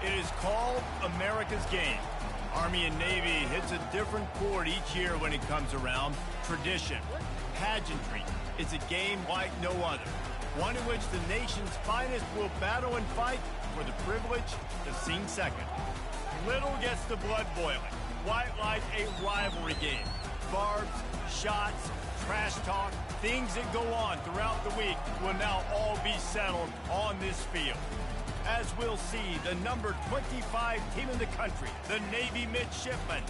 It is called America's Game. Army and Navy hits a different chord each year when it comes around. Tradition, pageantry. It's a game like no other. One in which the nation's finest will battle and fight for the privilege to sing second. Little gets the blood boiling. Quite like a rivalry game. Barbs, shots, trash talk, things that go on throughout the week will now all be settled on this field. As we'll see, the number 25 team in the country, the Navy Midshipmen,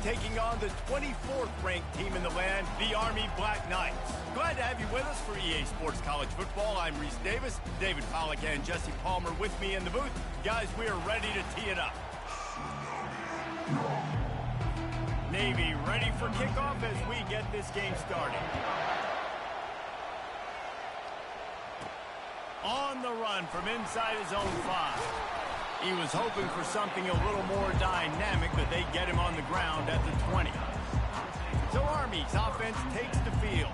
taking on the 24th ranked team in the land, the Army Black Knights. Glad to have you with us for EA Sports College Football. I'm Reese Davis, David Pollack and Jesse Palmer with me in the booth. Guys, we are ready to tee it up. Navy ready for kickoff as we get this game started. On the run from inside his own 5. He was hoping for something a little more dynamic, but they get him on the ground at the 20. So Army's offense takes the field.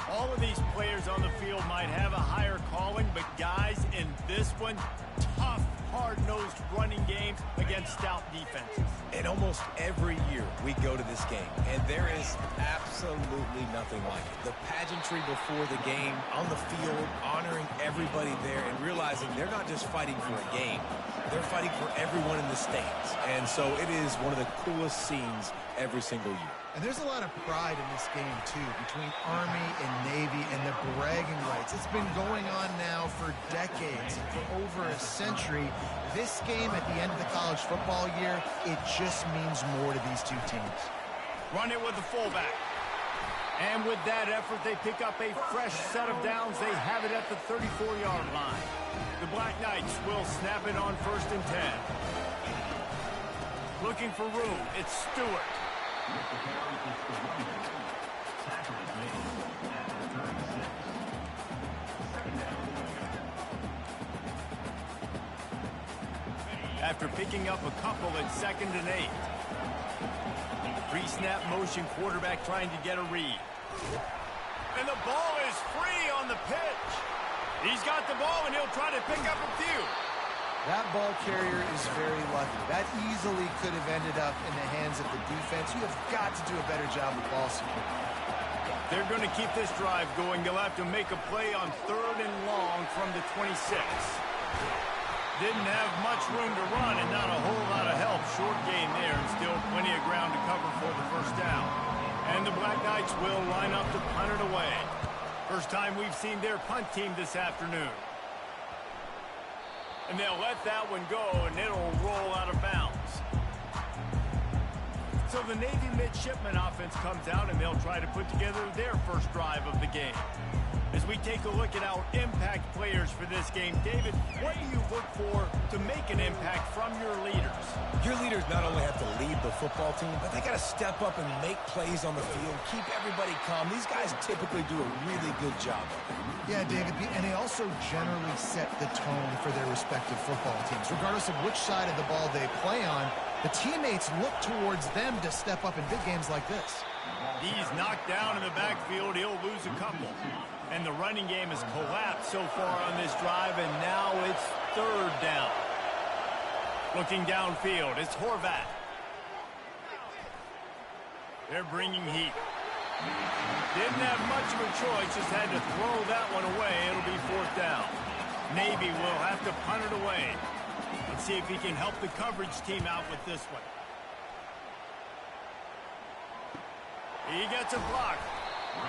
All of these players on the field might have a higher calling, but guys, in this one, tough, hard-nosed running games against stout defenses. And almost every year we go to this game, and there is absolutely nothing like it. The pageantry before the game, on the field, honoring everybody there, and realizing they're not just fighting for a game, they're fighting for everyone in the stands. And so it is one of the coolest scenes every single year. And there's a lot of pride in this game, too, between Army and Navy and the bragging rights. It's been going on now for decades, for over a century. This game at the end of the college football year, it just means more to these two teams. Run it with the fullback. And with that effort, they pick up a fresh set of downs. They have it at the 34-yard line. The Black Knights will snap it on 1st and 10. Looking for room. It's Stewart. After picking up a couple at 2nd and 8. Pre-snap motion, quarterback trying to get a read. And the ball is free on the pitch. He's got the ball and he'll try to pick up a few. That ball carrier is very lucky. That easily could have ended up in the hands of the defense. You have got to do a better job with ball security. They're going to keep this drive going. They'll have to make a play on 3rd and long from the 26. Didn't have much room to run and not a whole lot of help. Short gain there and still plenty of ground to cover for the 1st down. And the Black Knights will line up to punt it away. First time we've seen their punt team this afternoon. And they'll let that one go, and it'll roll out of bounds. So the Navy Midshipmen offense comes out, and they'll try to put together their first drive of the game. As we take a look at our impact players for this game, David, what do you look for to make an impact from your leaders? Your leaders not only have to lead the football team, but they got to step up and make plays on the field, keep everybody calm. These guys typically do a really good job of it. Yeah, David, and they also generally set the tone for their respective football teams. Regardless of which side of the ball they play on, the teammates look towards them to step up in big games like this. He's knocked down in the backfield. He'll lose a couple. And the running game has collapsed so far on this drive, and now it's 3rd down. Looking downfield, it's Horvat. They're bringing heat. Didn't have much of a choice, just had to throw that one away. It'll be 4th down. Navy will have to punt it away. Let's see if he can help the coverage team out with this one. He gets a block.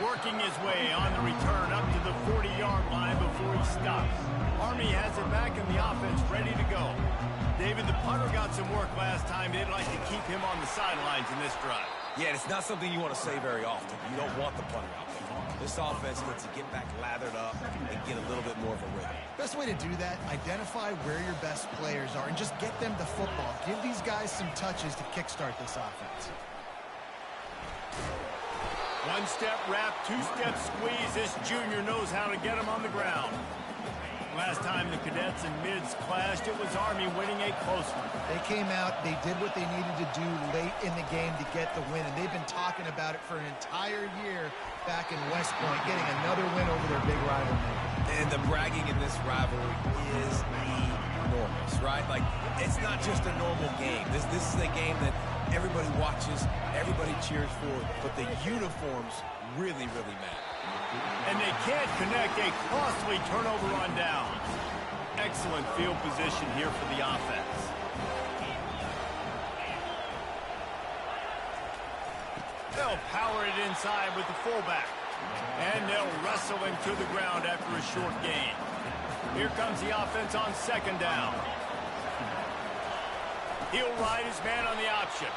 Working his way on the return up to the 40-yard line before he stops. Army has it back in the offense ready to go. David, the punter got some work last time. They'd like to keep him on the sidelines in this drive. Yeah, it's not something you want to say very often. You don't want the punter out there. This offense needs to get back lathered up and get a little bit more of a rhythm. Best way to do that, identify where your best players are and just get them the football. Give these guys some touches to kickstart this offense. One-step wrap, two-step squeeze. This junior knows how to get him on the ground. Last time the cadets and mids clashed, it was Army winning a close one. They came out, they did what they needed to do late in the game to get the win, and they've been talking about it for an entire year back in West Point, getting another win over their big rival. And the bragging in this rivalry is enormous. enormous, right? Like, it's not just a normal game. This is a game that everybody watches, everybody cheers for, but the uniforms really, really matter. And they can't connect a costly turnover on downs. Excellent field position here for the offense. They'll power it inside with the fullback. And they'll wrestle him to the ground after a short gain. Here comes the offense on second down. He'll ride his man on the option.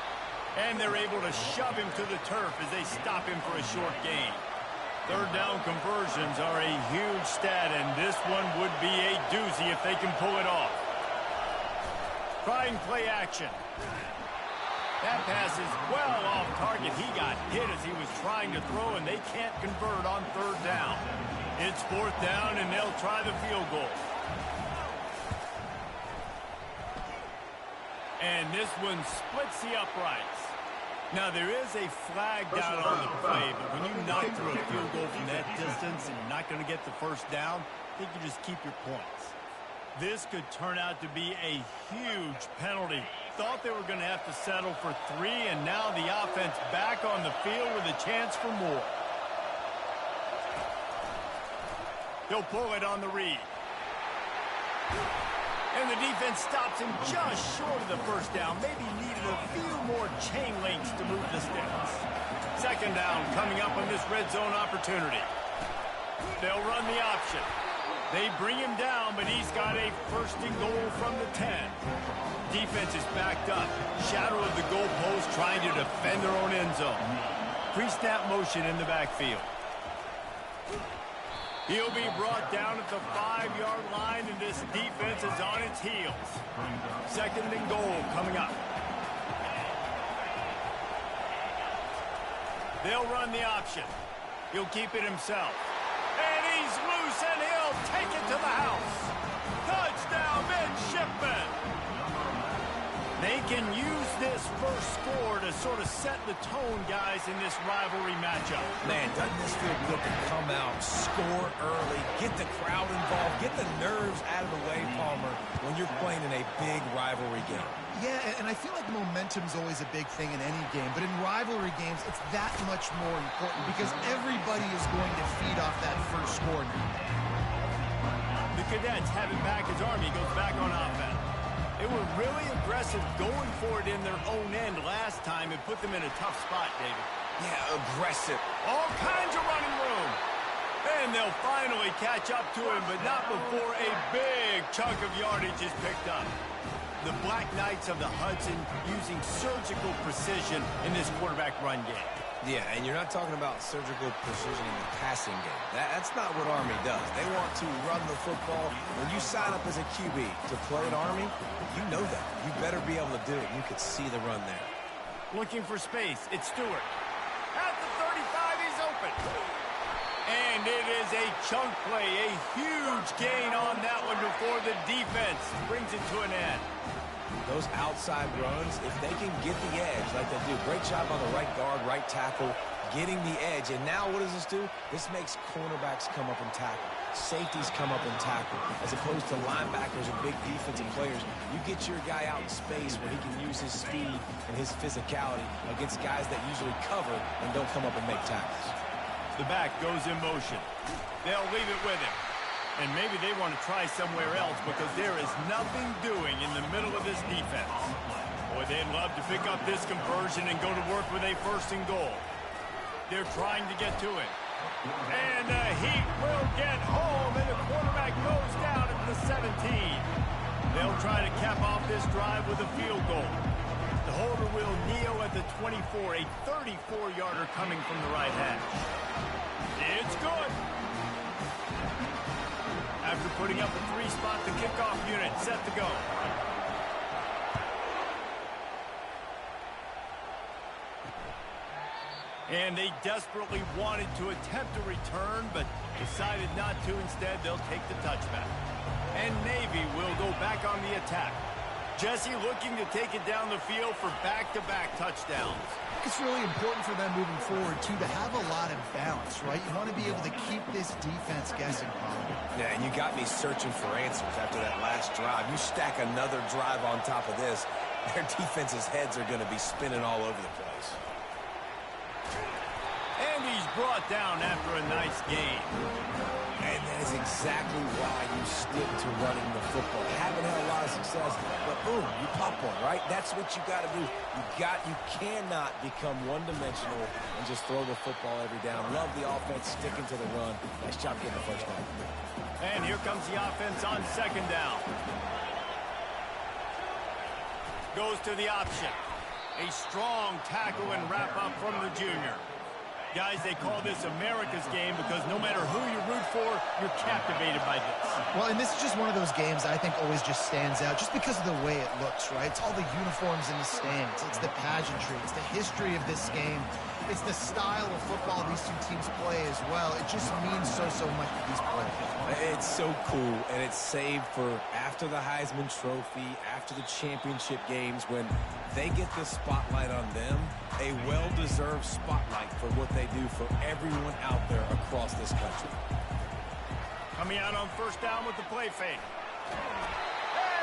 And they're able to shove him to the turf as they stop him for a short gain. Third down conversions are a huge stat, and this one would be a doozy if they can pull it off. Trying play action. That pass is well off target. He got hit as he was trying to throw, and they can't convert on third down. It's fourth down, and they'll try the field goal. And this one splits the uprights. Now, there is a flag down on the play, but when you knock through a field goal from that distance and you're not going to get the first down, I think you just keep your points. This could turn out to be a huge penalty. Thought they were going to have to settle for 3, and now the offense back on the field with a chance for more. He'll pull it on the read. And the defense stops him just short of the first down. Maybe needed a few more chain links to move the sticks. Second down coming up on this red zone opportunity. They'll run the option. They bring him down, but he's got a first and goal from the 10. Defense is backed up. Shadow of the goalpost trying to defend their own end zone. Pre-snap motion in the backfield. He'll be brought down at the 5-yard line, and this defense is on its heels. Second and goal coming up. They'll run the option. He'll keep it himself. And he's loose, and he'll take it to the house. Touchdown, midshipman. They can use this first score to sort of set the tone, guys, in this rivalry matchup. Man, doesn't this feel good to come out, score early, get the crowd involved, get the nerves out of the way, Palmer, when you're playing in a big rivalry game? Yeah, and I feel like momentum's always a big thing in any game, but in rivalry games, it's that much more important because everybody is going to feed off that first score now. The Cadets have it back as Army goes back on offense. They were really aggressive going for it in their own end last time and put them in a tough spot, David. Yeah, aggressive. All kinds of running room. And they'll finally catch up to him, but not before a big chunk of yardage is picked up. The Black Knights of the Hudson using surgical precision in this quarterback run game. Yeah, and you're not talking about surgical precision in the passing game. That's not what Army does. They want to run the football. When you sign up as a QB to play at Army, you know that. You better be able to do it. You could see the run there. Looking for space. It's Stewart. At the 35, he's open. And it is a chunk play, a huge gain on that one before the defense brings it to an end. Those outside runs, if they can get the edge like they do, great job on the right guard, right tackle, getting the edge. And now what does this do? This makes cornerbacks come up and tackle. Safeties come up and tackle. As opposed to linebackers and big defensive players, you get your guy out in space where he can use his speed and his physicality against guys that usually cover and don't come up and make tackles. The back goes in motion. They'll leave it with him. And maybe they want to try somewhere else because there is nothing doing in the middle of this defense. Boy, they'd love to pick up this conversion and go to work with a first and goal. They're trying to get to it. And the Heat will get home, and the quarterback goes down at the 17. They'll try to cap off this drive with a field goal. The holder will kneel at the 24, a 34-yarder coming from the right hash. It's good. After putting up a 3-spot, the kickoff unit set to go. And they desperately wanted to attempt a return, but decided not to. Instead, they'll take the touchback. And Navy will go back on the attack. Jesse looking to take it down the field for back-to-back touchdowns. It's really important for them moving forward, too, to have a lot of balance, right? You want to be able to keep this defense guessing, Paul. Yeah, and you got me searching for answers after that last drive. You stack another drive on top of this, their defense's heads are going to be spinning all over the place. And he's brought down after a nice game. And that is exactly why you stick to running the football. Haven't had a lot of success, but boom, you pop one, right? That's what you got to do. You cannot become one-dimensional and just throw the football every down. Love the offense sticking to the run. Nice job getting the first down. And here comes the offense on second down. Goes to the option. A strong tackle and wrap-up from the junior. Guys, they call this America's game because no matter who you root for, you're captivated by this. Well, and this is just one of those games I think always just stands out just because of the way it looks, right? It's all the uniforms in the stands. It's the pageantry. It's the history of this game. It's the style of football these two teams play as well. It just means so much to these players. It's so cool, and it's saved for after the Heisman Trophy, after the championship games, when they get the spotlight on them, a well-deserved spotlight for what they do for everyone out there across this country. Coming out on first down with the play fake.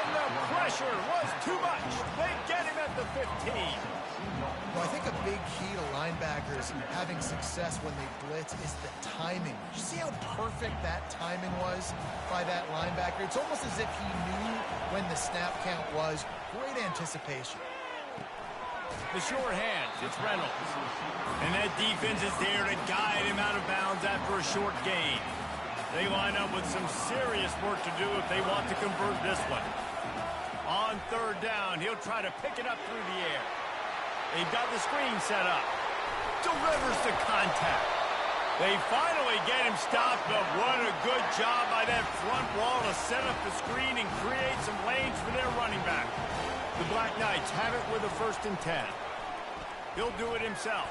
And the pressure was too much. They get him at the 15. Well, I think a big key to linebackers having success when they blitz is the timing. You see how perfect that timing was by that linebacker? It's almost as if he knew when the snap count was. Great anticipation. The sure hands, it's Reynolds. And that defense is there to guide him out of bounds after a short gain. They line up with some serious work to do if they want to convert this one. On third down, he'll try to pick it up through the air. They've got the screen set up. Delivers the contact. They finally get him stopped, but what a good job by that front wall to set up the screen and create some lanes for their running back. The Black Knights have it with a 1st and 10. He'll do it himself.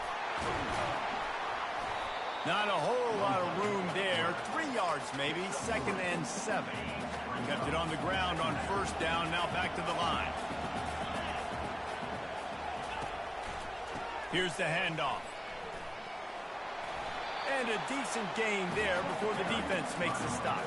Not a whole lot of room there. 3 yards maybe, 2nd and 7. Kept it on the ground on first down, now back to the line. Here's the handoff. And a decent gain there before the defense makes the stop.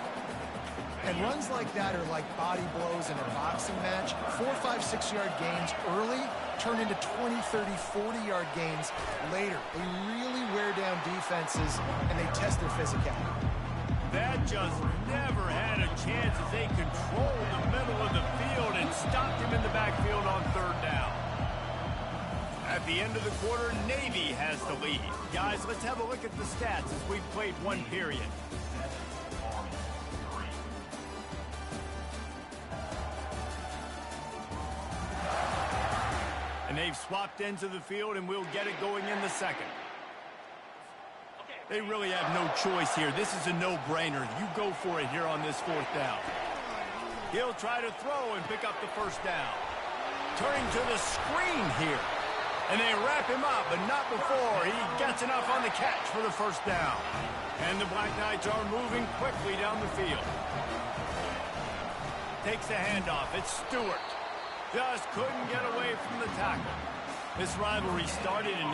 And runs like that are like body blows in a boxing match. 4, 5, 6-yard gains early turn into 20, 30, 40-yard gains later. They really wear down defenses, and they test their physicality. That just never had a chance as they controlled the middle of the field and stopped him in the backfield on third down. At the end of the quarter, Navy has the lead. Guys, let's have a look at the stats as we've played one period. And they've swapped ends of the field, and we'll get it going in the second. They really have no choice here. This is a no-brainer. You go for it here on this 4th down. He'll try to throw and pick up the first down. Turning to the screen here. And they wrap him up, but not before he gets enough on the catch for the first down. And the Black Knights are moving quickly down the field. Takes the handoff. It's Stewart. Just couldn't get away from the tackle. This rivalry started in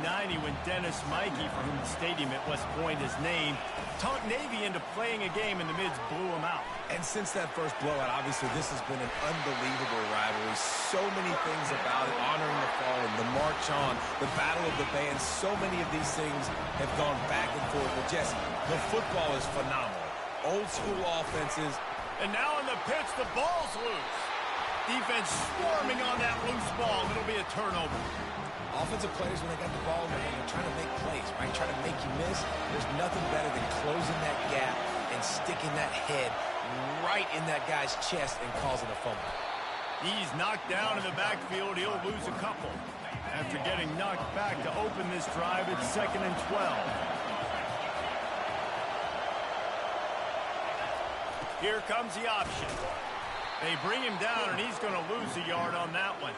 1890 when Dennis Mikey, for whom the stadium at West Point is named, talked Navy into playing a game, and the Mids blew him out. And since that first blowout, obviously, this has been an unbelievable rivalry. So many things about it, honoring the fallen, the march on, the battle of the bands. So many of these things have gone back and forth. But, Jesse, the football is phenomenal. Old school offenses. And now in the pitch, the ball's loose. Defense swarming on that loose ball. It'll be a turnover. Offensive players, when they got the ball in their hand, they're trying to make plays, right? Trying to make you miss. There's nothing better than closing that gap and sticking that head right in that guy's chest and causing a fumble. He's knocked down in the backfield. He'll lose a couple. After getting knocked back to open this drive, it's 2nd and 12. Here comes the option. They bring him down, and he's going to lose a yard on that one.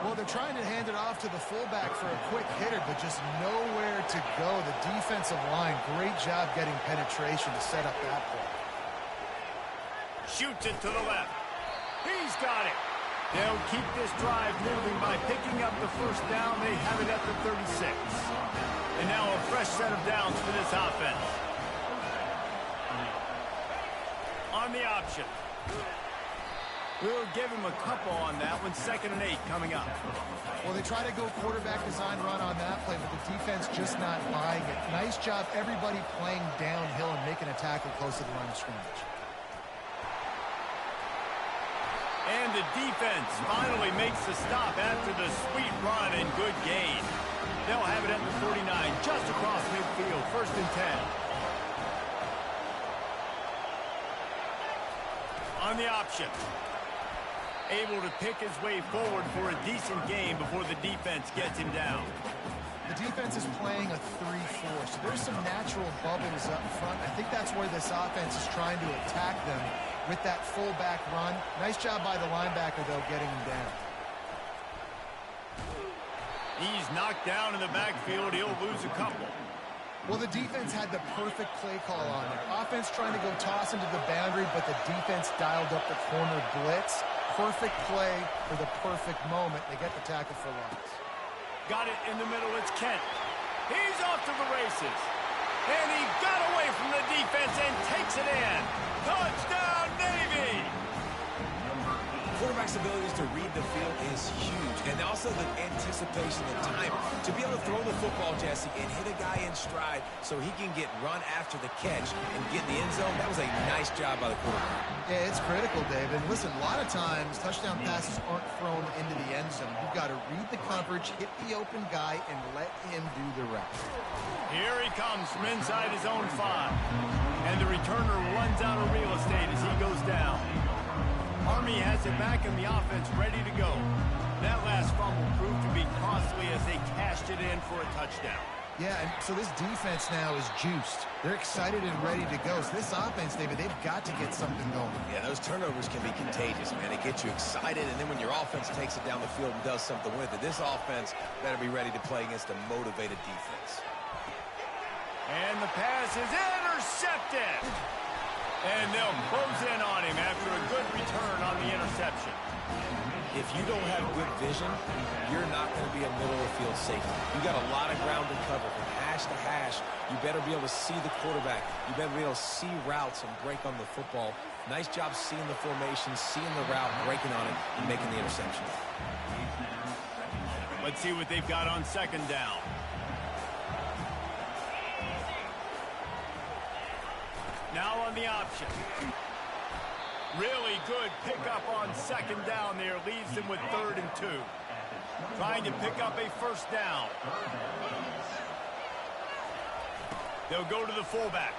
Well, they're trying to hand it off to the fullback for a quick hitter, but just nowhere to go. The defensive line, great job getting penetration to set up that play. Shoots it to the left. He's got it. They'll keep this drive moving by picking up the first down. They have it at the 36. And now a fresh set of downs for this offense. On the option. We'll give him a couple on that one. 2nd and 8 coming up. Well, they try to go quarterback design run on that play, but the defense just not buying it. Nice job, everybody playing downhill and making a tackle close to the line of scrimmage. And the defense finally makes the stop after the sweet run and good gain. They'll have it at the 49, just across midfield, 1st and 10. On the option. Able to pick his way forward for a decent game before the defense gets him down. The defense is playing a 3-4, so there's some natural bubbles up front. I think that's where this offense is trying to attack them with that fullback run. Nice job by the linebacker, though, getting him down. He's knocked down in the backfield. He'll lose a couple. Well, the defense had the perfect play call on there. Offense trying to go toss into the boundary, but the defense dialed up the corner blitz. Perfect play for the perfect moment. They get the tackle for loss. Got it in the middle. It's Kent. He's off to the races. And he got away from the defense and takes it in. Touchdown, Navy! Quarterback's abilities to read the field is huge, and also the anticipation and time to be able to throw the football, Jesse, and hit a guy in stride so he can get run after the catch and get in the end zone. That was a nice job by the quarterback. Yeah, it's critical, David. Listen, a lot of times touchdown passes aren't thrown into the end zone. You've got to read the coverage, hit the open guy, and let him do the rest. Here he comes from inside his own 5. And the returner runs out of real estate as he goes down. Army has it back in the offense, ready to go. That last fumble proved to be costly as they cashed it in for a touchdown. Yeah, and so this defense now is juiced. They're excited and ready to go. So this offense, David, they've got to get something going. Yeah, those turnovers can be contagious, man. They get you excited, and then when your offense takes it down the field and does something with it, this offense better be ready to play against a motivated defense. And the pass is intercepted. And they'll close in on him after a good return on the interception. If you don't have good vision, you're not going to be a middle-of-the-field safety. You got a lot of ground to cover from hash to hash. You better be able to see the quarterback. You better be able to see routes and break on the football. Nice job seeing the formation, seeing the route, breaking on it, and making the interception. Let's see what they've got on 2nd down. Now on the option. Really good pickup on 2nd down there. Leaves them with 3rd and 2. Trying to pick up a 1st down. They'll go to the fullback.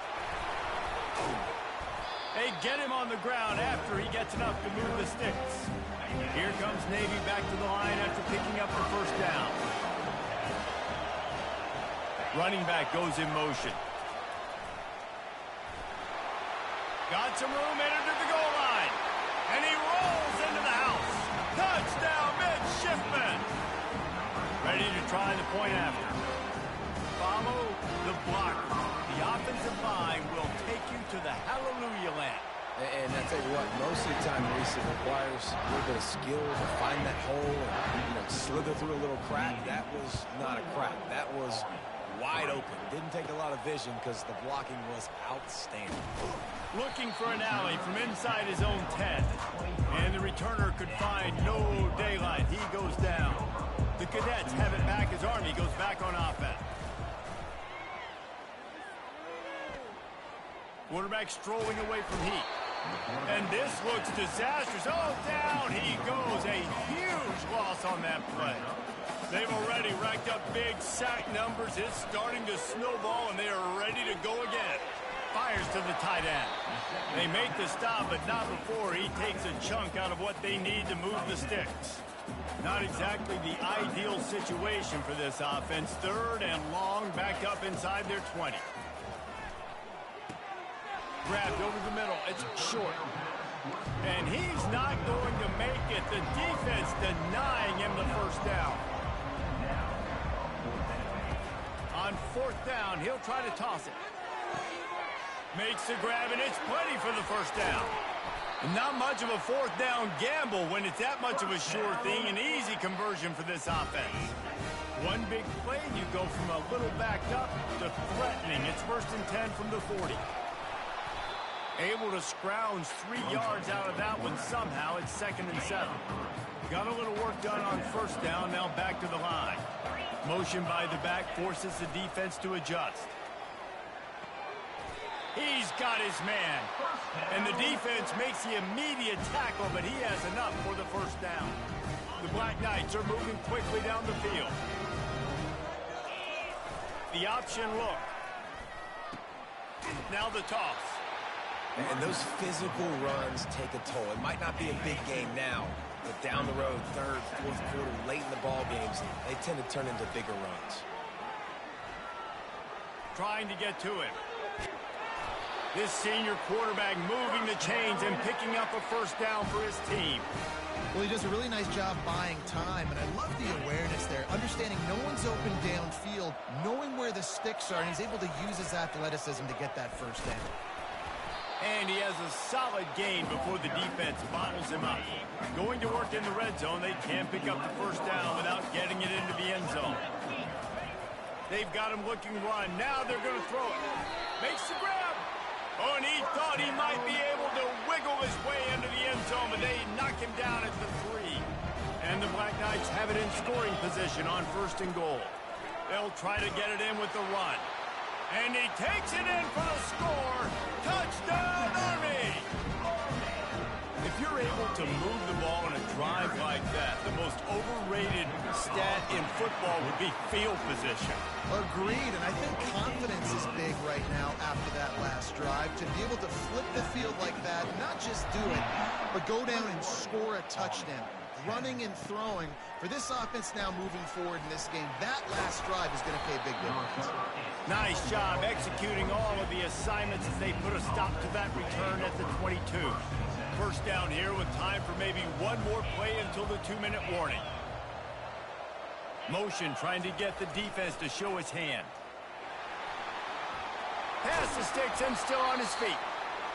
They get him on the ground after he gets enough to move the sticks. Here comes Navy back to the line after picking up the 1st down. Running back goes in motion. Got some room, entered to the goal line. And he rolls into the house. Touchdown, midshipman. Ready to try the point after. Follow the block. The offensive line will take you to the hallelujah land. And I tell you what, most of the time, Reese, it requires a little bit of skill to find that hole and slither through a little crack. That was not a crack. That was wide open. Didn't take a lot of vision because the blocking was outstanding. Looking for an alley from inside his own 10. And the returner could find no daylight. He goes down. The Cadets have it back as Army goes back on offense. Quarterback strolling away from heat. And this looks disastrous. Oh, down he goes. A huge loss on that play. They've already racked up big sack numbers. It's starting to snowball, and they are ready to go again. Fires to the tight end. They make the stop, but not before he takes a chunk out of what they need to move the sticks. Not exactly the ideal situation for this offense. 3rd and long, back up inside their 20. Grabbed over the middle. It's short. And he's not going to make it. The defense denying him the 1st down. On 4th down, he'll try to toss it. Makes the grab, and it's plenty for the 1st down. And not much of a fourth down gamble when it's that much of a sure thing. An easy conversion for this offense. One big play, you go from a little backed up to threatening. It's 1st and 10 from the 40. Able to scrounge 3 yards out of that one somehow. It's 2nd and 7. Got a little work done on 1st down, now back to the line. Motion by the back forces the defense to adjust. He's got his man. And the defense makes the immediate tackle, but he has enough for the 1st down. The Black Knights are moving quickly down the field. The option look. Now the toss. And those physical runs take a toll. It might not be a big game now, but down the road, 3rd, 4th quarter, late in the ball games, they tend to turn into bigger runs. Trying to get to it. This senior quarterback moving the chains and picking up a 1st down for his team. Well, he does a really nice job buying time, and I love the awareness there, understanding no one's open downfield, knowing where the sticks are, and he's able to use his athleticism to get that 1st down. And he has a solid gain before the defense bottles him up. Going to work in the red zone, they can't pick up the 1st down without getting it into the end zone. They've got him looking run. Now they're going to throw it. Makes the grab. Oh, and he thought he might be able to wiggle his way into the end zone, but they knock him down at the 3. And the Black Knights have it in scoring position on 1st and goal. They'll try to get it in with the run. And he takes it in for the score. Touchdown, Army! If you're able to move the ball in a drive like that, the most overrated stat in football would be field position. Agreed, and I think confidence is big right now after that last drive. To be able to flip the field like that, not just do it, but go down and score a touchdown. Running and throwing. For this offense now moving forward in this game, that last drive is going to pay a big difference. Nice job executing all of the assignments as they put a stop to that return at the 22. 1st down here with time for maybe one more play until the 2-minute warning. Motion trying to get the defense to show his hand. Pass the sticks and still on his feet.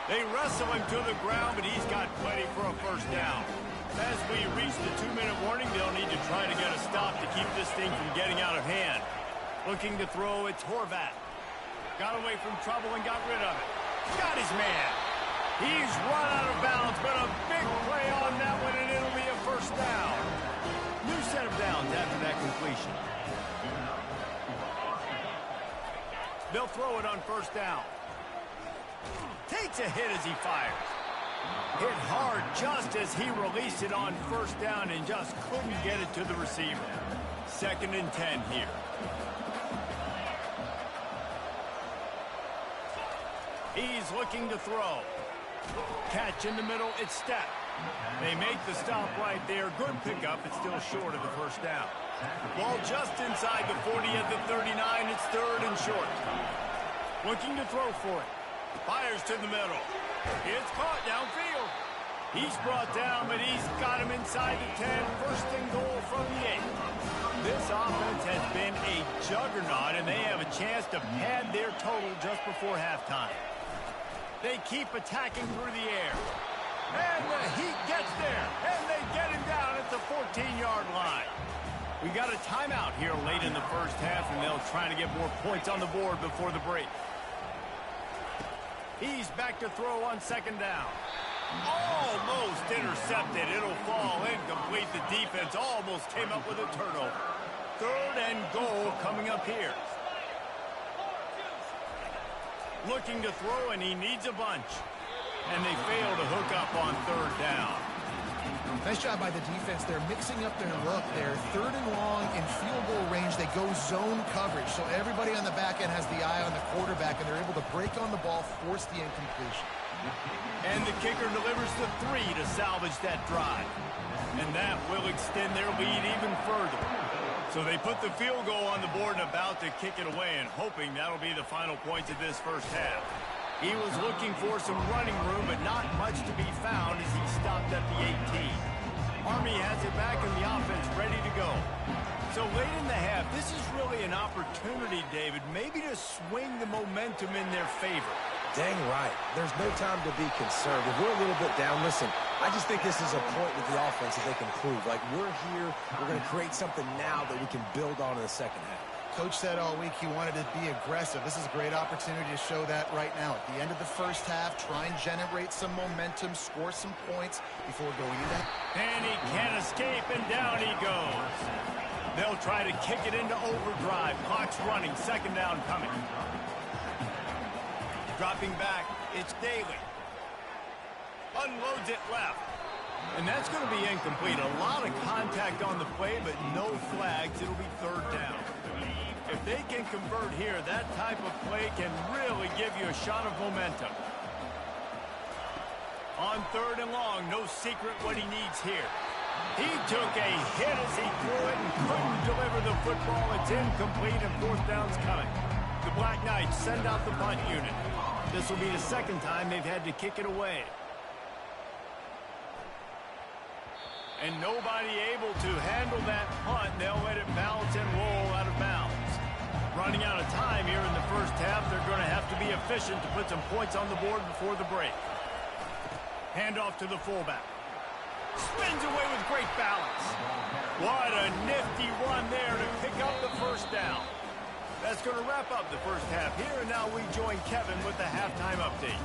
They wrestle him to the ground, but he's got plenty for a 1st down. As we reach the 2-minute warning, they'll need to try to get a stop to keep this thing from getting out of hand. Looking to throw, it's Horvat. Got away from trouble and got rid of it. Got his man. He's run out of bounds, but a big play on that one, and it'll be a 1st down. New set of downs after that completion. They'll throw it on 1st down. Takes a hit as he fires. Hit hard just as he released it on 1st down and just couldn't get it to the receiver. 2nd and 10 here. He's looking to throw. Catch in the middle, it's Step. They make the stop right there. Good pickup, it's still short of the 1st down. Ball just inside the 40 at the 39. It's 3rd and short. Looking to throw for it. Fires to the middle. It's caught downfield. He's brought down, but he's got him inside the 10. 1st and goal from the 8. This offense has been a juggernaut, and they have a chance to pad their total just before halftime. They keep attacking through the air. And the Heat gets there, and they get him down at the 14-yard line. We got a timeout here late in the 1st half, and they'll try to get more points on the board before the break. He's back to throw on 2nd down. Almost intercepted. It'll fall incomplete. The defense almost came up with a turnover. 3rd and goal coming up here. Looking to throw, and he needs a bunch. And they fail to hook up on 3rd down. Nice job by the defense. They're mixing up their look. They're 3rd and long in field goal range. They go zone coverage. So everybody on the back end has the eye on the quarterback, and they're able to break on the ball, force the incompletion. And the kicker delivers the 3 to salvage that drive. And that will extend their lead even further. So they put the field goal on the board and about to kick it away, and hoping that'll be the final points of this 1st half. He was looking for some running room, but not much to be found as he stopped at the 18. Army has it back and the offense ready to go. So late in the half, this is really an opportunity, David, maybe to swing the momentum in their favor. Dang right. There's no time to be concerned. If we're a little bit down, listen, I just think this is a point with the offense that they can prove. Like, we're here, we're going to create something now that we can build on in the second half. Coach said all week he wanted to be aggressive. This is a great opportunity to show that right now. At the end of the first half, try and generate some momentum, score some points before going into that. And he can't escape, and down he goes. They'll try to kick it into overdrive. Clock's running, second down coming. Dropping back, it's Daly. Unloads it left. And that's going to be incomplete. A lot of contact on the play, but no flags. It'll be third down. If they can convert here, that type of play can really give you a shot of momentum. On third and long, no secret what he needs here. He took a hit as he threw it and couldn't deliver the football. It's incomplete and fourth down's coming. The Black Knights send out the punt unit. This will be the second time they've had to kick it away. And nobody able to handle that punt. They'll let it bounce and roll out of bounds. Running out of time here in the first half. They're going to have to be efficient to put some points on the board before the break. Handoff to the fullback. Spins away with great balance. What a nifty run there to pick up the first down. That's going to wrap up the first half here, and now we join Kevin with the halftime update.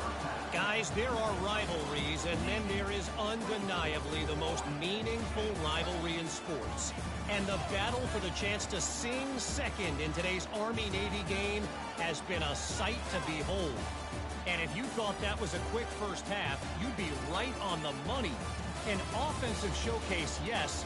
Guys, there are rivalries, and then there is undeniably the most meaningful rivalry in sports. And the battle for the chance to sing second in today's Army-Navy game has been a sight to behold. And if you thought that was a quick first half, you'd be right on the money. An offensive showcase, yes,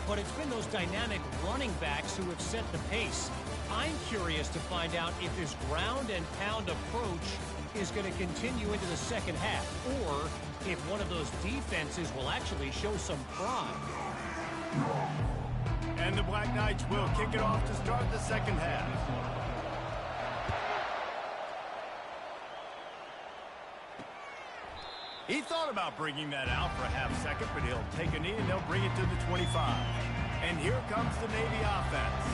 but it's been those dynamic running backs who have set the pace. I'm curious to find out if this ground and pound approach is going to continue into the second half, or if one of those defenses will actually show some pride. And the Black Knights will kick it off to start the second half. He thought about bringing that out for a half second, but he'll take a knee and they'll bring it to the 25. And here comes the Navy offense.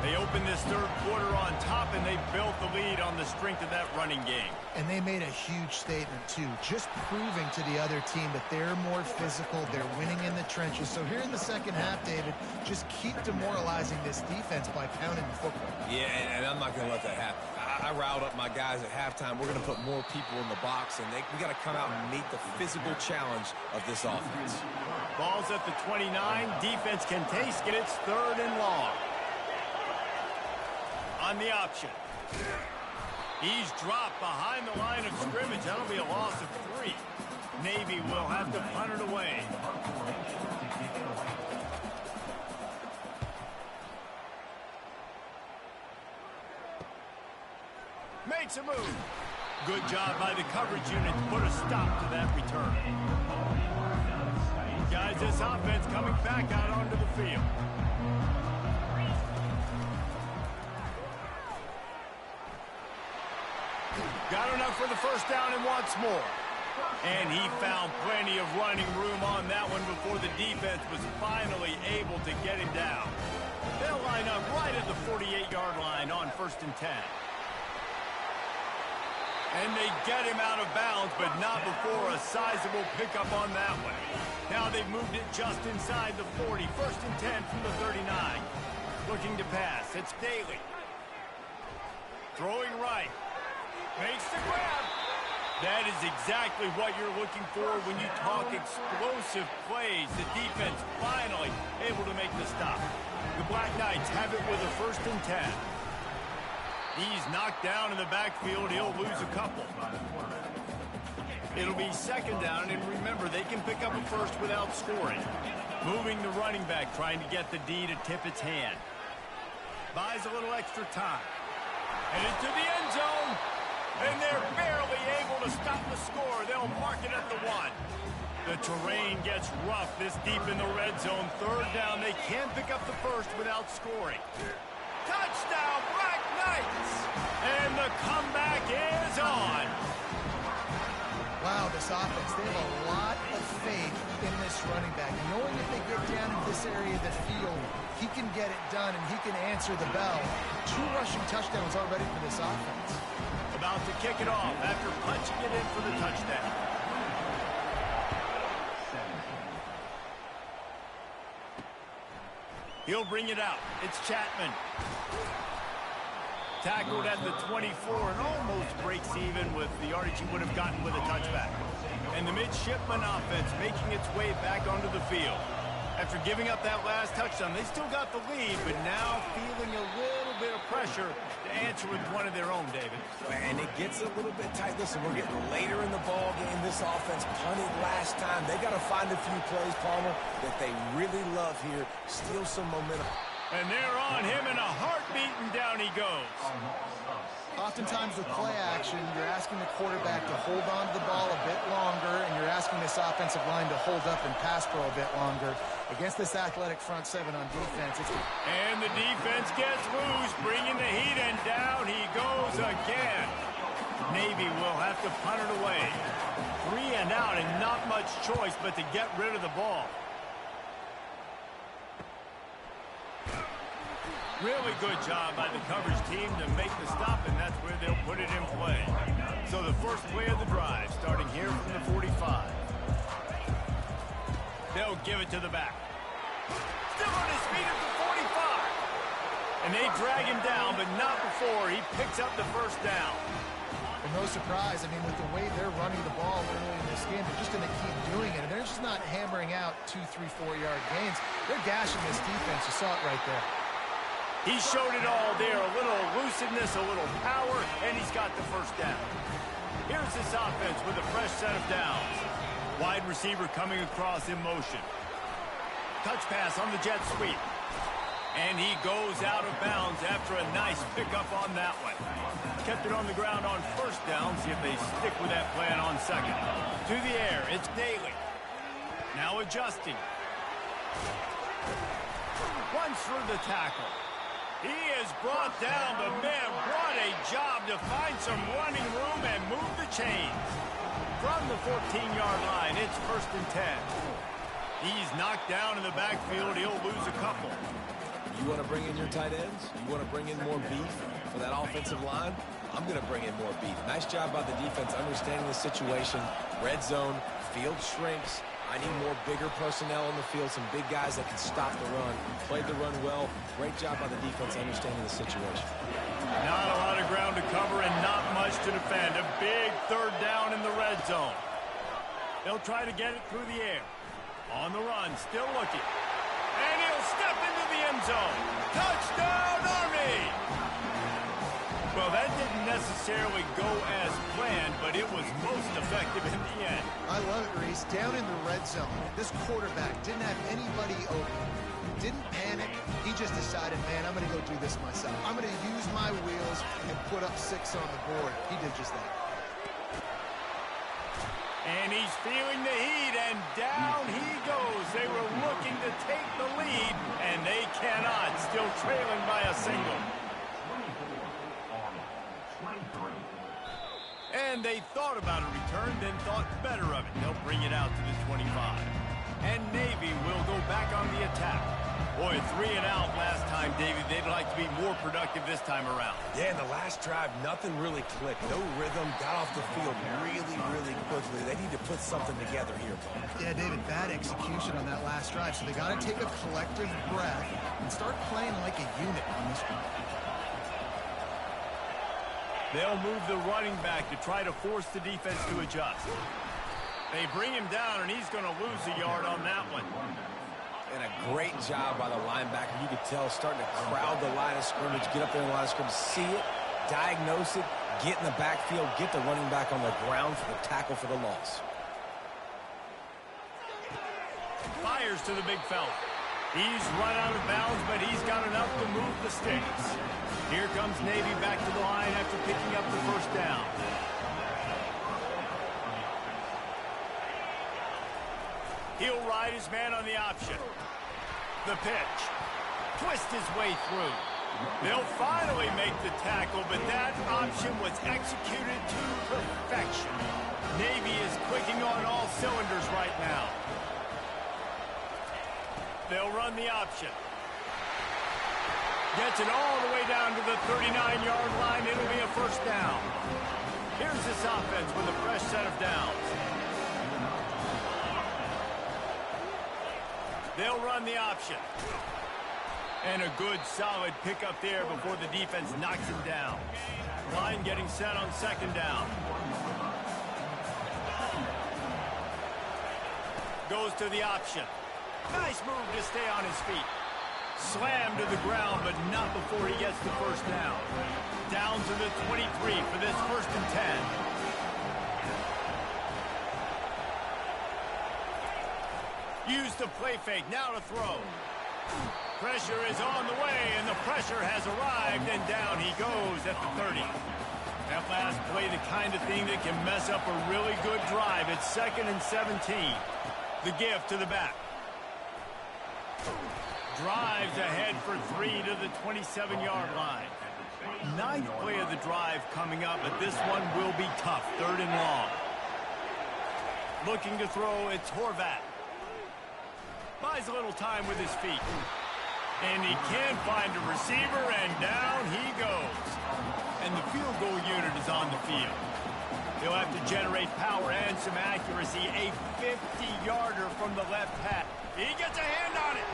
They opened this third quarter on top, and they built the lead on the strength of that running game. And they made a huge statement, too, just proving to the other team that they're more physical, they're winning in the trenches. So here in the second half, David, just keep demoralizing this defense by pounding the football. Yeah, and I'm not going to let that happen. I riled up my guys at halftime. We're going to put more people in the box, and we got to come out and meet the physical challenge of this offense. Ball's at the 29. Defense can taste it. It's third and long. On the option. He's dropped behind the line of scrimmage. That'll be a loss of 3. Navy will have to punt it away. Makes a move. Good job by the coverage unit to put a stop to that return. Guys, this offense coming back out onto the field. Got enough for the first down and wants more. And he found plenty of running room on that one before the defense was finally able to get him down. They'll line up right at the 48-yard line on first and 10. And they get him out of bounds, but not before a sizable pickup on that one. Now they've moved it just inside the 40. First and 10 from the 39. Looking to pass. It's Daly. Throwing right. Makes the grab. That is exactly what you're looking for when you talk explosive plays. The defense finally able to make the stop. The Black Knights have it with a first and 10. He's knocked down in the backfield. He'll lose a couple. It'll be second down, and remember, they can pick up a first without scoring. Moving the running back, trying to get the D to tip its hand. Buys a little extra time. And into the end zone. And they're barely able to stop the score. They'll mark it at the 1. The terrain gets rough this deep in the red zone. Third down. They can't pick up the first without scoring. Touchdown, Black Knights! And the comeback is on. Wow, this offense, they have a lot of faith in this running back. Knowing if they get down into this area of the field, he can get it done and he can answer the bell. 2 rushing touchdowns already for this offense. about to kick it off after punching it in for the touchdown. He'll bring it out. It's Chapman. Tackled at the 24 and almost breaks even with the yardage he would have gotten with a touchback. And the midshipman offense making its way back onto the field. After giving up that last touchdown, they still got the lead, but now feeling a little bit of pressure to answer with one of their own, David. And it gets a little bit tight. Listen, we're getting later in the ball game. This offense punted last time. They got to find a few plays, Palmer, that they really love here. Steal some momentum. And they're on him in a heartbeat, and down he goes. Oftentimes with play action, you're asking the quarterback to hold on to the ball a bit longer, and you're asking this offensive line to hold up and pass pro a bit longer. Against this athletic front seven on defense. And the defense gets loose, bringing the heat, and down he goes again. Navy will have to punt it away. 3 and out, and not much choice but to get rid of the ball. Really good job by the coverage team to make the stop, and that's where they'll put it in play. So the first play of the drive, starting here from the 45. They'll give it to the back. Still on his feet at the 45. And they drag him down, but not before he picks up the first down. And no surprise, I mean, with the way they're running the ball early in this game, they're just going to keep doing it. And they're just not hammering out 2, 3, 4-yard gains. They're gashing this defense. You saw it right there. He showed it all there, a little elusiveness, a little power, and he's got the first down. Here's this offense with a fresh set of downs. Wide receiver coming across in motion. Touch pass on the jet sweep. And he goes out of bounds after a nice pickup on that one. Kept it on the ground on first down. See if they stick with that plan on second. To the air, it's Daly. Now adjusting. Runs through the tackle. He is brought down, but man, what a job to find some running room and move the chains. From the 14-yard line, it's 1st and 10. He's knocked down in the backfield. He'll lose a couple. You want to bring in your tight ends? You want to bring in more beef for that offensive line? I'm going to bring in more beef. Nice job by the defense understanding the situation. Red zone, field shrinks. I need more bigger personnel on the field, some big guys that can stop the run. Played the run well. Great job by the defense understanding the situation. Not a lot of ground to cover and not much to defend. A big 3rd down in the red zone. They'll try to get it through the air. On the run, still looking. And he'll step into the end zone. Touchdown, Army! Well, that didn't necessarily go as planned, but it was most effective in the end. I love it, Reese. Down in the red zone, this quarterback didn't have anybody open. Didn't panic. He just decided, man, I'm going to go do this myself. I'm going to use my wheels and put up 6 on the board. He did just that. And he's feeling the heat, and down he goes. They were looking to take the lead, and they cannot. Still trailing by a single. And they thought about a return, then thought better of it. They'll bring it out to the 25. And Navy will go back on the attack. Boy, 3 and out last time, David. They'd like to be more productive this time around. Yeah, in the last drive, nothing really clicked. No rhythm, got off the field really, really quickly. They need to put something together here, Paul. Yeah, David, bad execution on that last drive. So they got to take a collective breath and start playing like a unit on this one. They'll move the running back to try to force the defense to adjust. They bring him down, and he's going to lose a yard on that one. And a great job by the linebacker. You could tell starting to crowd the line of scrimmage, get up there in the line of scrimmage, see it, diagnose it, get in the backfield, get the running back on the ground for the tackle for the loss. Fires to the big fella. He's run out of bounds, but he's got enough to move the sticks. Here comes Navy back to the line after picking up the first down. He'll ride his man on the option. The pitch. Twist his way through. They'll finally make the tackle, but that option was executed to perfection. Navy is clicking on all cylinders right now. They'll run the option. Gets it all the way down to the 39-yard line. It'll be a first down. Here's this offense with a fresh set of downs. They'll run the option. And a good, solid pickup there before the defense knocks him down. Line getting set on second down. Goes to the option. Nice move to stay on his feet. Slammed to the ground, but not before he gets the first down. Down to the 23 for this 1st and 10. Use the play fake, now to throw. Pressure is on the way, and the pressure has arrived, and down he goes at the 30. That last play, the kind of thing that can mess up a really good drive. It's 2nd and 17. The give to the back. Drives ahead for 3 to the 27-yard line. 9th play of the drive coming up, but this one will be tough. 3rd and long. Looking to throw, it's Horvat. Buys a little time with his feet. And he can find a receiver, and down he goes. And the field goal unit is on the field. He'll have to generate power and some accuracy. A 50-yarder from the left hat. He gets a hand on it.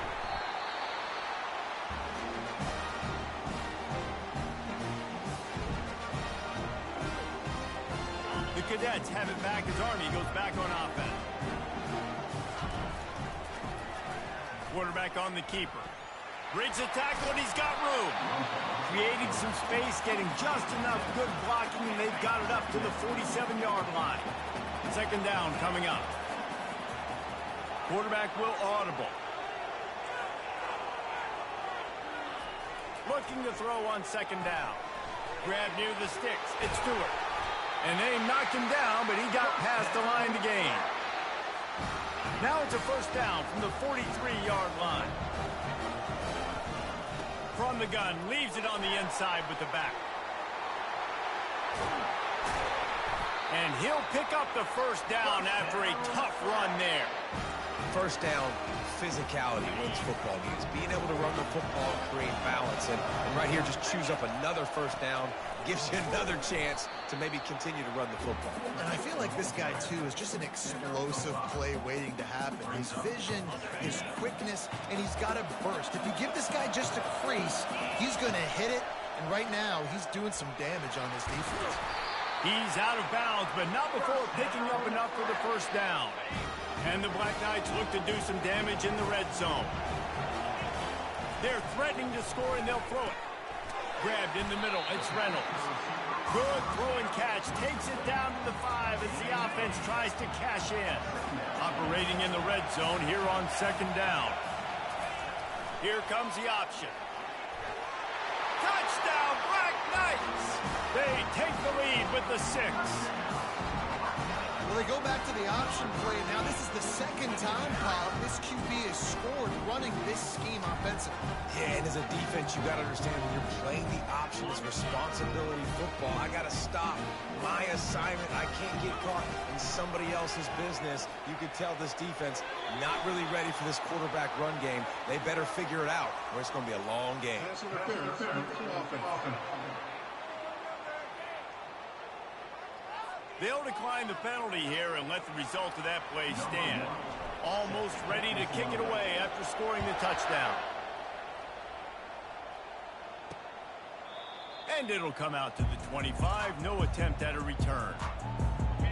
The Cadets have it back as Army goes back on offense. Quarterback on the keeper. Breaks a tackle, and he's got room. Creating some space, getting just enough good blocking, and they've got it up to the 47-yard line. 2nd down coming up. Quarterback will audible. Looking to throw on 2nd down. Grab near the sticks. It's Stewart. And they knocked him down, but he got past the line to gain. Now it's a first down from the 43-yard line. From the gun, leaves it on the inside with the back. And he'll pick up the first down after a tough run there. First down, physicality wins football games. Being able to run the football and create balance. And right here, just choose up another first down. Gives you another chance to maybe continue to run the football. And I feel like this guy, too, is just an explosive play waiting to happen. His vision, his quickness, and he's got a burst. If you give this guy just a crease, he's going to hit it. And right now, he's doing some damage on this defense. He's out of bounds, but not before picking up enough for the first down. And the Black Knights look to do some damage in the red zone. They're threatening to score, and they'll throw it. Grabbed in the middle, it's Reynolds. Good throwing catch, takes it down to the 5 as the offense tries to cash in. Operating in the red zone here on 2nd down. Here comes the option. Touchdown, Black Knights! They take the lead with the 6. Well, they go back to the option play. Now, this is the 2nd time, Bob, this QB has scored running this scheme offensively. Yeah, and as a defense, you got to understand when you're playing the option, it's responsibility football. I got to stop my assignment. I can't get caught in somebody else's business. You could tell this defense not really ready for this quarterback run game. They better figure it out, or it's going to be a long game. They'll decline the penalty here and let the result of that play stand. Almost ready to kick it away after scoring the touchdown. And it'll come out to the 25. No attempt at a return.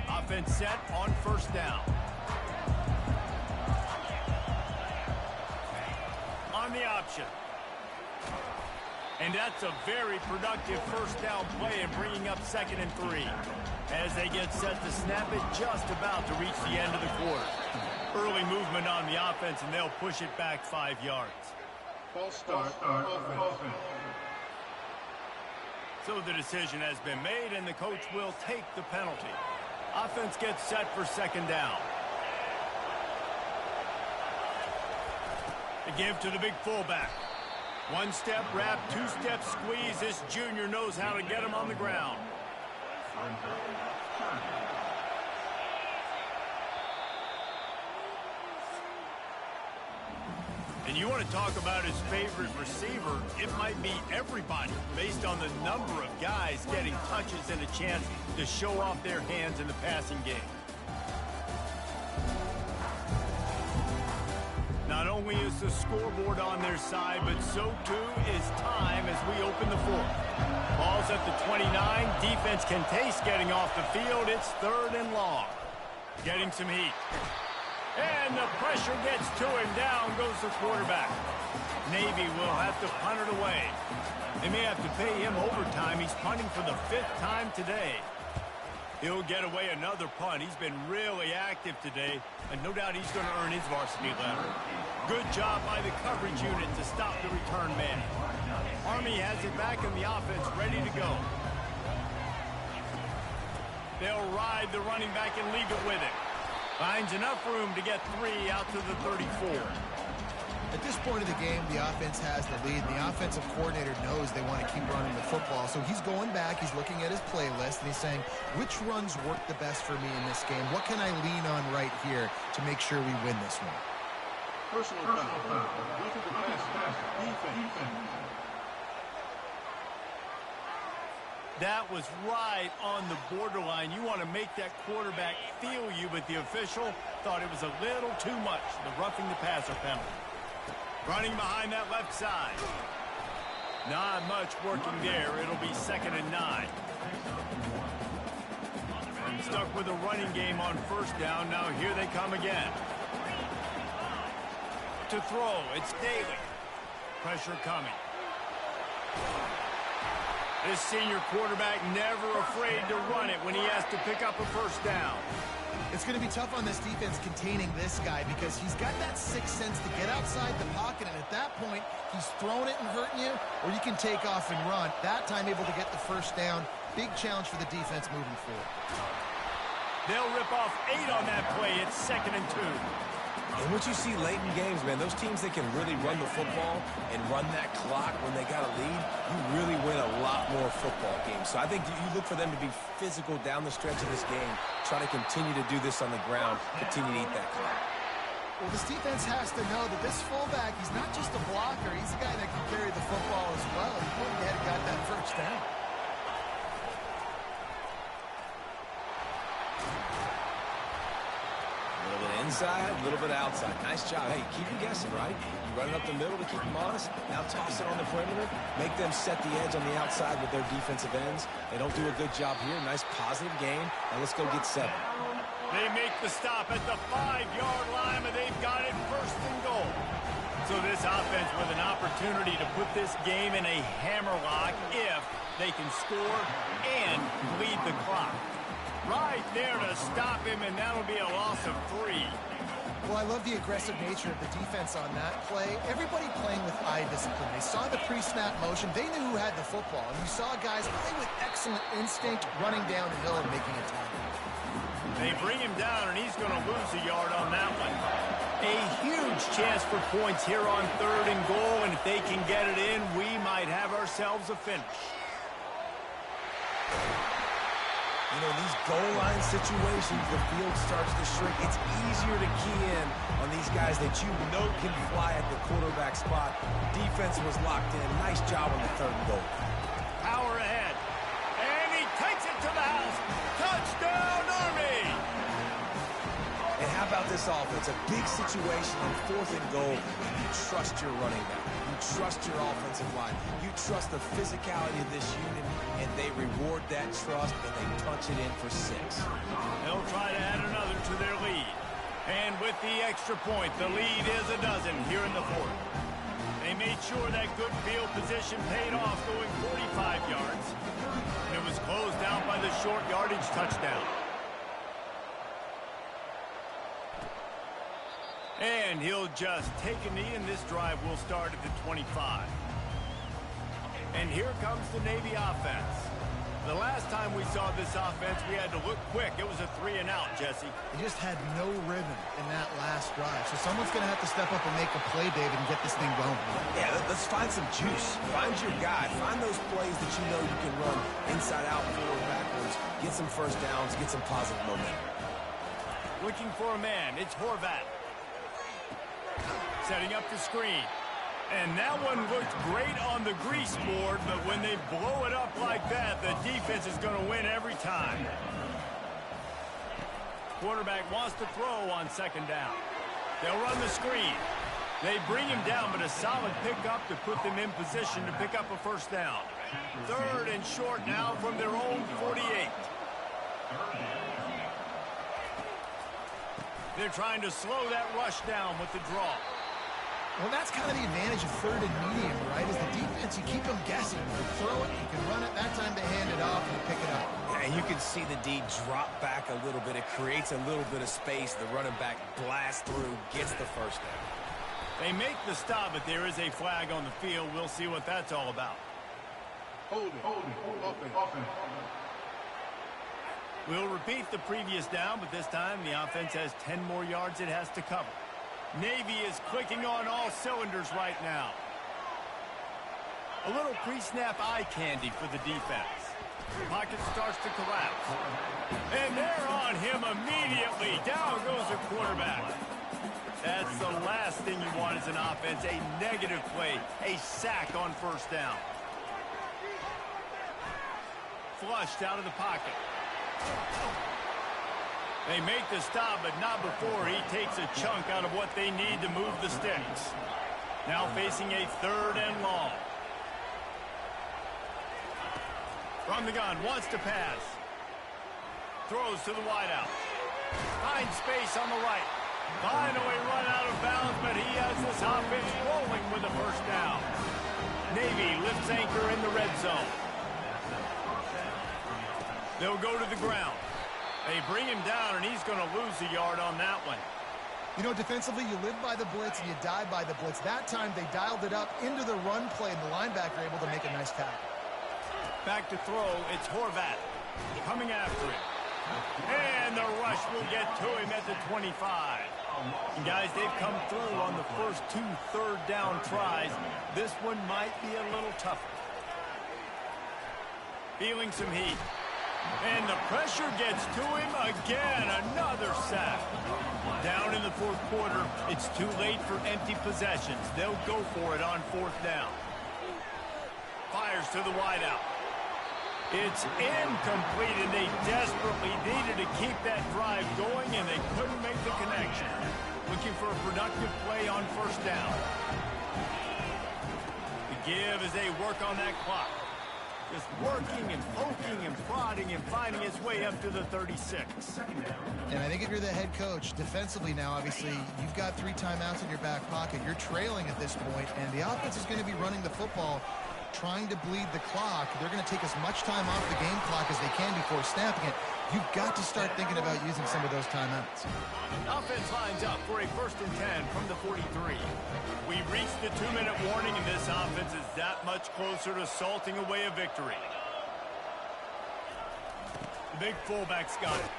Offense set on first down. On the option. And that's a very productive first down play and bringing up 2nd and 3. As they get set to snap it, just about to reach the end of the quarter. Early movement on the offense, and they'll push it back 5 yards. False start, offense. So the decision has been made, and the coach will take the penalty. Offense gets set for 2nd down. The give to the big fullback. 1 step wrap, 2 step squeeze. This junior knows how to get him on the ground. And you want to talk about his favorite receiver, it might be everybody based on the number of guys getting touches and a chance to show off their hands in the passing game. Not only is the scoreboard on their side, but so too is time as we open the fourth. Ball's at the 29. Defense can taste getting off the field. It's 3rd and long. Getting some heat. And the pressure gets to him. Down goes the quarterback. Navy will have to punt it away. They may have to pay him overtime. He's punting for the 5th time today. He'll get away another punt. He's been really active today, and no doubt he's going to earn his varsity letter. Good job by the coverage unit to stop the return man. Army has it back in the offense, ready to go. They'll ride the running back and leave it with him. Finds enough room to get 3 out to the 34. At this point of the game, the offense has the lead. The offensive coordinator knows they want to keep running the football. So he's going back, he's looking at his playlist, and he's saying, which runs work the best for me in this game? What can I lean on right here to make sure we win this one? Personal foul. Go to the pass. Defense. That was right on the borderline. You want to make that quarterback feel you, but the official thought it was a little too much, the roughing the passer penalty. Running behind that left side. Not much working there. It'll be 2nd and 9. And stuck with a running game on 1st down. Now here they come again. To throw, it's Daly. Pressure coming. This senior quarterback never afraid to run it when he has to pick up a 1st down. It's going to be tough on this defense containing this guy because he's got that 6th sense to get outside the pocket, and at that point, he's throwing it and hurting you, or you can take off and run. That time able to get the 1st down. Big challenge for the defense moving forward. They'll rip off 8 on that play. It's 2nd and 2. And what you see late in games, man, those teams that can really run the football and run that clock when they got a lead, you really win a lot more football games. So I think you look for them to be physical down the stretch of this game, try to continue to do this on the ground, continue to eat that clock. Well, this defense has to know that this fullback, he's not just a blocker, he's a guy that can carry the football as well. He went ahead and got that 1st down. A little bit inside, a little bit outside. Nice job. Hey, keep them guessing, right? You run it up the middle to keep them honest. Now toss it on the perimeter. Make them set the edge on the outside with their defensive ends. They don't do a good job here. Nice positive game. Now let's go get 7. They make the stop at the 5-yard line, and they've got it 1st and goal. So this offense with an opportunity to put this game in a hammerlock if they can score and lead the clock. Right there to stop him, and that'll be a loss of 3. Well, I love the aggressive nature of the defense on that play. Everybody playing with eye discipline. They saw the pre-snap motion. They knew who had the football. And you saw guys play with excellent instinct, running down the hill and making a tackle. They bring him down, and he's going to lose a yard on that one. A huge chance for points here on 3rd and goal, and if they can get it in, we might have ourselves a finish. You know, these goal line situations, the field starts to shrink. It's easier to key in on these guys that you know can fly at the quarterback spot. Defense was locked in. Nice job on the 3rd and goal. Power ahead. And he takes it to the house. Touchdown, Army! And how about this offense? A big situation on 4th and goal. You trust your running back. You trust your offensive line. You trust the physicality of this unit, and they reward that trust, and they punch it in for 6. They'll try to add another to their lead. And with the extra point, the lead is a dozen here in the 4th. They made sure that good field position paid off, going 45 yards. And it was closed out by the short yardage touchdown. And he'll just take a knee, and this drive will start at the 25. And here comes the Navy offense. The last time we saw this offense, we had to look quick. It was a 3-and-out, Jesse. They just had no rhythm in that last drive. So someone's going to have to step up and make a play, David, and get this thing going. Yeah, let's find some juice. Find your guy. Find those plays that you know you can run inside out, forward, backwards. Get some 1st downs. Get some positive momentum. Looking for a man. It's Horvat. Setting up the screen. And that one looked great on the grease board, but when they blow it up like that, the defense is going to win every time. Quarterback wants to throw on second down. They'll run the screen. They bring him down, but a solid pickup to put them in position to pick up a first down. Third and short now from their own 48. They're trying to slow that rush down with the draw. Well, that's kind of the advantage of third and medium, right? Is the defense, you keep them guessing. You can throw it, you can run it. That time they hand it off and you pick it up. Yeah, and you can see the D drop back a little bit. It creates a little bit of space. The running back blasts through, gets the first down. They make the stop, but there is a flag on the field. We'll see what that's all about. Hold it. Offense. We'll repeat the previous down, but this time the offense has 10 more yards it has to cover. Navy is clicking on all cylinders right now. A little pre-snap eye candy for the defense. Pocket starts to collapse. And they're on him immediately. Down goes the quarterback. That's the last thing you want as an offense, a negative play, a sack on first down. Flushed out of the pocket. They make the stop, but not before he takes a chunk out of what they need to move the sticks. Now facing a third and long. From the gun, wants to pass. Throws to the wideout. Finds space on the right. Finally run out of bounds, but he has this offense rolling with a first down. Navy lifts anchor in the red zone. They'll go to the ground. They bring him down, and he's going to lose a yard on that one. You know, defensively, you live by the blitz and you die by the blitz. That time, they dialed it up into the run play, and the linebacker able to make a nice tackle. Back to throw, it's Horvat coming after him. And the rush will get to him at the 25. And guys, they've come through on the first 2 third down tries. This one might be a little tougher. Feeling some heat. And the pressure gets to him again. Another sack. Down in the fourth quarter, it's too late for empty possessions. They'll go for it on fourth down. Fires to the wideout. It's incomplete, and they desperately needed to keep that drive going, and they couldn't make the connection. Looking for a productive play on first down. The give as they work on that clock. Just working and poking and prodding and finding his way up to the 36. And I think if you're the head coach, defensively now, obviously, you've got 3 timeouts in your back pocket. You're trailing at this point, and the offense is going to be running the football, trying to bleed the clock. They're going to take as much time off the game clock as they can before snapping it. You've got to start thinking about using some of those timeouts. Offense lines up for a 1st and 10 from the 43. We reached the 2-minute warning, and this offense is that much closer to salting away a victory. The big fullback's got it.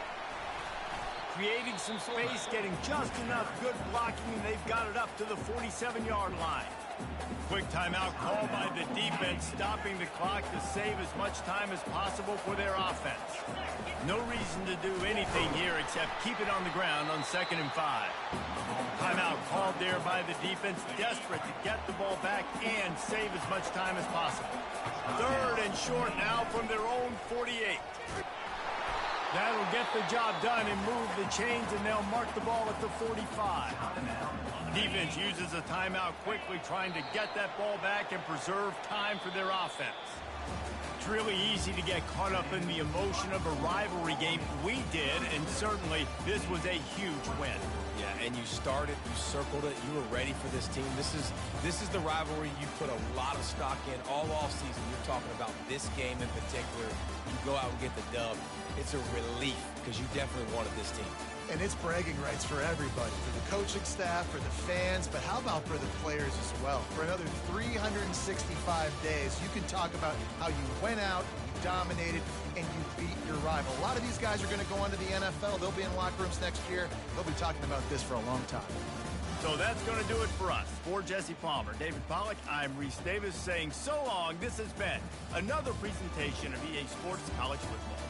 Creating some space, getting just enough good blocking, and they've got it up to the 47-yard line. Quick timeout called by the defense, stopping the clock to save as much time as possible for their offense. No reason to do anything here except keep it on the ground on 2nd and 5. Timeout called there by the defense, desperate to get the ball back and save as much time as possible. Third and short now from their own 48. That'll get the job done and move the chains, and they'll mark the ball at the 45. Defense uses a timeout quickly, trying to get that ball back and preserve time for their offense. It's really easy to get caught up in the emotion of a rivalry game. We did, and certainly this was a huge win. Yeah, and you started, you circled it, you were ready for this team. This is the rivalry you put a lot of stock in all offseason. You're talking about this game in particular. You go out and get the dub. It's a relief because you definitely wanted this team. And it's bragging rights for everybody, for the coaching staff, for the fans, but how about for the players as well? For another 365 days, you can talk about how you went out, you dominated, and you beat your rival. A lot of these guys are going to go on to the NFL. They'll be in locker rooms next year. They'll be talking about this for a long time. So that's going to do it for us. For Jesse Palmer, David Pollack, I'm Reese Davis saying so long. This has been another presentation of EA Sports College Football.